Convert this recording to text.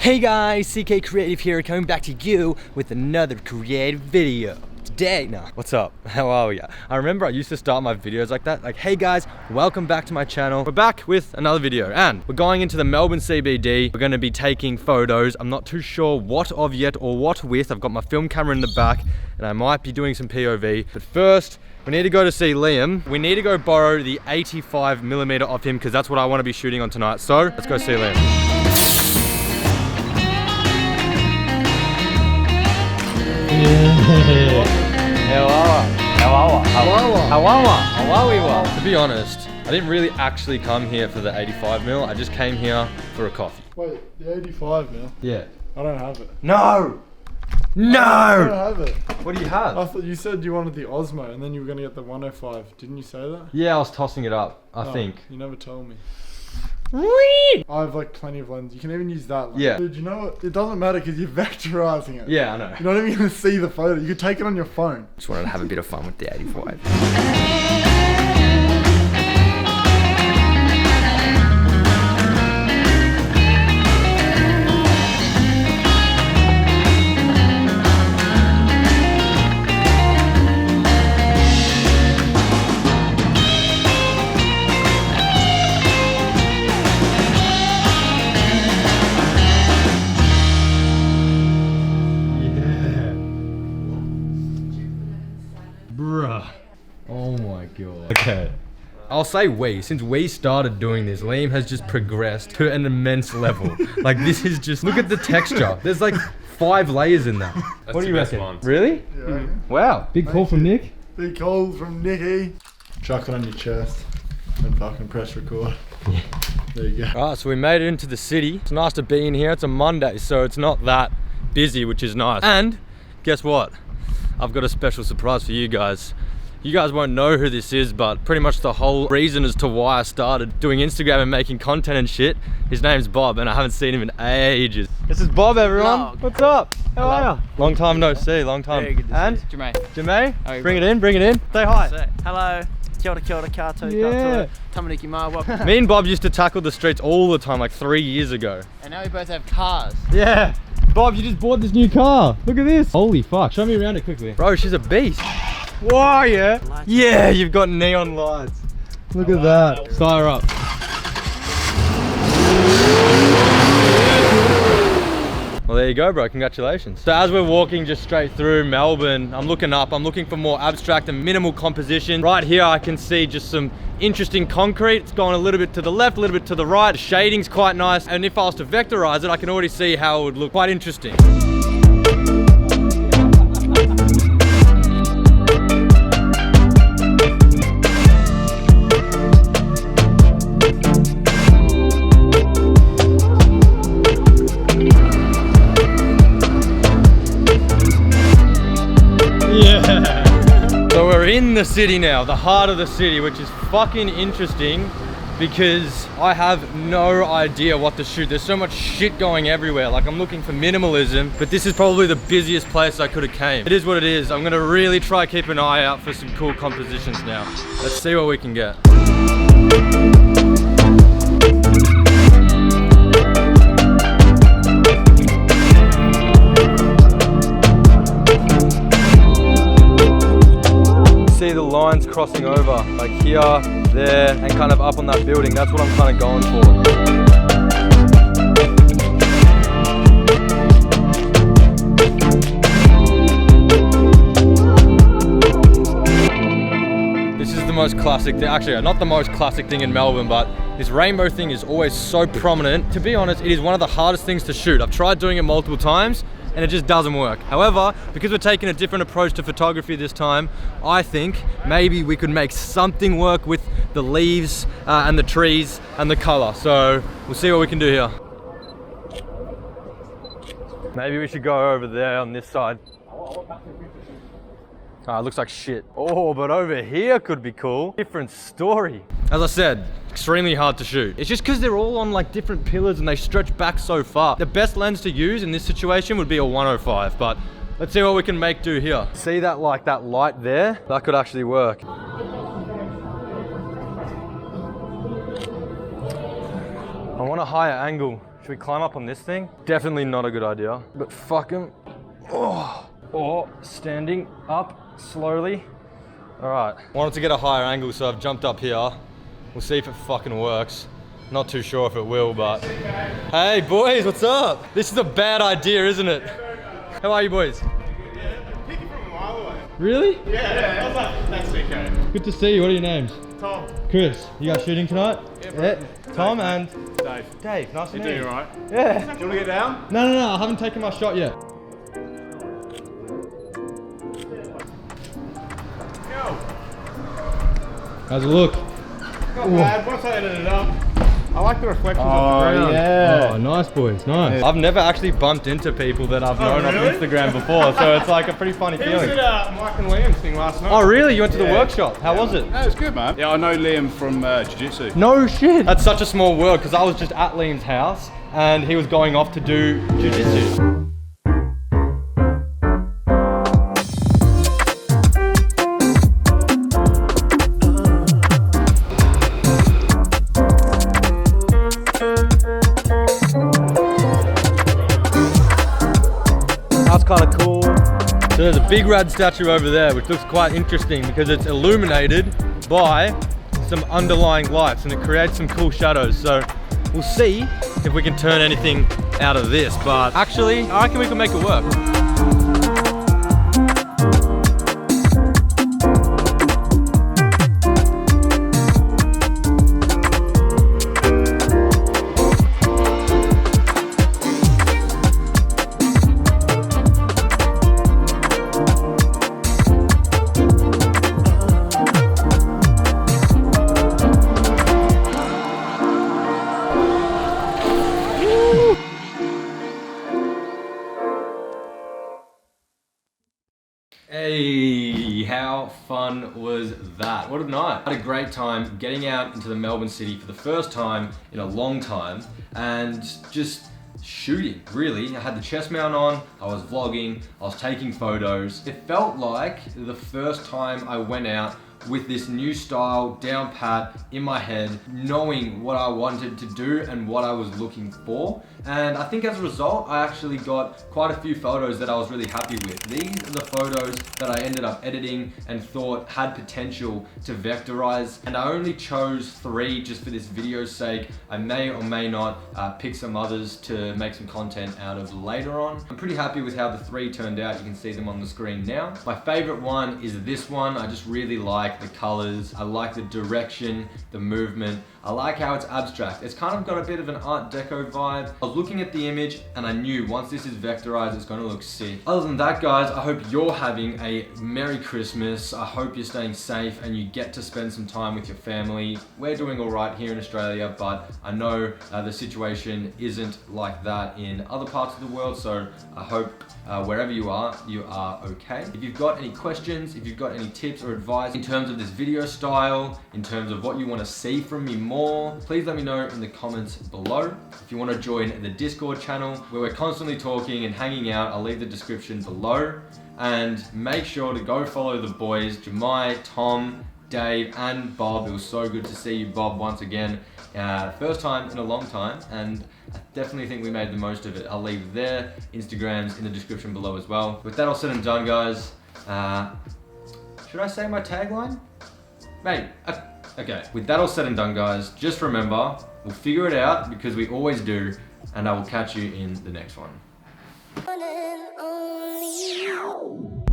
Hey guys, CK Creative here, coming back to you with another creative video. Today, what's up? How are we? I remember I used to start my videos like that, like, hey guys, welcome back to my channel. We're back with another video, and we're going into the Melbourne CBD. We're gonna be taking photos. I'm not too sure what of yet or what with. I've got my film camera in the back, and I might be doing some POV. But first, we need to go to see Liam. We need to go borrow the 85mm of him, because that's what I want to be shooting on tonight. So, let's go see Liam. To be honest, I didn't really actually come here for the 85mm. I just came here for a coffee. Wait, the 85mm? Yeah. I don't have it. No! No! I don't have it. What do you have? I thought you said you wanted the Osmo and then you were going to get the 105. Didn't you say that? Yeah, I was tossing it up, I think. You never told me. Whee! I have like plenty of lenses. You can even use that lens. Yeah. Dude, you know what? It doesn't matter because you're vectorizing it. Yeah, I know. You're not even going to see the photo. You could take it on your phone. Just wanted to have a bit of fun with the 85. Bruh. Oh my god. Okay. I'll say since we started doing this, Liam has just progressed to an immense level. Like, this is just, look at the texture. There's like 5 layers in that. What do you reckon? Really? Yeah. Wow. Big call from Nick. Big call from Nicky. Chuck it on your chest and fucking press record. Yeah. There you go. Alright, so we made it into the city. It's nice to be in here. It's a Monday, so it's not that busy, which is nice. And guess what? I've got a special surprise for you guys. You guys won't know who this is, but pretty much the whole reason as to why I started doing Instagram and making content and shit. His name's Bob, and I haven't seen him in ages. This is Bob, everyone. Hello. What's up? How are you? Long time no see, long time. Very good to and see you. Jermaine, bring it in, bring it in. Say hi. Hello. Kia ora, kato, Yeah. tamariki mawa. Me and Bob used to tackle the streets all the time, like 3 years ago. And now we both have cars. Yeah. Bob, you just bought this new car. Look at this. Holy fuck. Show me around it quickly. Bro, she's a beast. Whoa, yeah. Yeah, you've got neon lights. Look at that. Start her up. Well, there you go, bro. Congratulations. So as we're walking just straight through Melbourne, I'm looking up. I'm looking for more abstract and minimal composition. Right here, I can see just some interesting concrete. It's going a little bit to the left, a little bit to the right. The shading's quite nice. And if I was to vectorize it, I can already see how it would look quite interesting. So we're in the city now, the heart of the city, which is fucking interesting because I have no idea what to shoot. There's so much shit going everywhere. Like, I'm looking for minimalism, but this is probably the busiest place I could have came. It is what it is. I'm gonna really try keep an eye out for some cool compositions now. Let's see what we can get. See the lines crossing over, like here, there, and kind of up on that building. That's what I'm kind of going for. This is the most classic thing, actually not the most classic thing in Melbourne, but this rainbow thing is always so prominent. To be honest, it is one of the hardest things to shoot. I've tried doing it multiple times, and it just doesn't work. However, because we're taking a different approach to photography this time, I think maybe we could make something work with the leaves and the trees and the color. So we'll see what we can do here. Maybe we should go over there on this side. It looks like shit. Oh, but over here could be cool. Different story. As I said, extremely hard to shoot. It's just because they're all on like different pillars and they stretch back so far. The best lens to use in this situation would be a 105, but let's see what we can make do here. See that, like that light there? That could actually work. I want a higher angle. Should we climb up on this thing? Definitely not a good idea, but fucking, or standing up slowly. All right, wanted to get a higher angle, so I've jumped up here. We'll see if it fucking works. Not too sure if it will, but. Hey boys, what's up? This is a bad idea, isn't it? How are you boys? Pick it from a mile away. Really? Yeah, I was like, that's okay. Good to see you. What are your names? Tom. Chris, you guys shooting tonight? Yeah. Tom and Dave. Dave, nice to You meet doing you. alright? Yeah. Do you want to get down? No, I haven't taken my shot yet. Go. How's it look? Not bad, once I edited it up. I like the reflections of the ground. Yeah. Oh, nice boys, nice. Yeah. I've never actually bumped into people that I've known really? on Instagram before, so it's like a pretty funny He was feeling. at Mike and Liam's thing last night. Oh really? You went to the Yeah. workshop? How was it? No, it was good, man. Yeah, I know Liam from Jiu-Jitsu. No shit. That's such a small world, because I was just at Liam's house and he was going off to do jiu-jitsu. That's kind of cool. So there's a big rad statue over there, which looks quite interesting because it's illuminated by some underlying lights and it creates some cool shadows. So we'll see if we can turn anything out of this, but actually I reckon we can make it work. Hey, how fun was that? What a night. I had a great time getting out into the Melbourne city for the first time in a long time and just shooting, really. I had the chest mount on, I was vlogging, I was taking photos. It felt like the first time I went out with this new style down pat in my head, knowing what I wanted to do and what I was looking for. And I think as a result, I actually got quite a few photos that I was really happy with. These are the photos that I ended up editing and thought had potential to vectorize. And I only chose 3 just for this video's sake. I may or may not pick some others to make some content out of later on. I'm pretty happy with how the 3 turned out. You can see them on the screen now. My favorite one is this one. I just really like the colors. I like the direction, the movement. I like how it's abstract. It's kind of got a bit of an Art Deco vibe. I was looking at the image and I knew once this is vectorized, it's gonna look sick. Other than that, guys, I hope you're having a Merry Christmas. I hope you're staying safe and you get to spend some time with your family. We're doing all right here in Australia, but I know the situation isn't like that in other parts of the world, so I hope wherever you are okay. If you've got any questions, if you've got any tips or advice in terms of this video style, in terms of what you want to see from me more, please let me know in the comments below. If you want to join the Discord channel where we're constantly talking and hanging out, I'll leave the description below. And make sure to go follow the boys, Jemai, Tom, Dave, and Bob. It was so good to see you, Bob, once again. First time in a long time, and I definitely think we made the most of it. I'll leave their Instagrams in the description below as well. With that all said and done, guys, should I say my tagline? Mate, okay. With that all said and done, guys, just remember, we'll figure it out because we always do, and I will catch you in the next one. One and only you.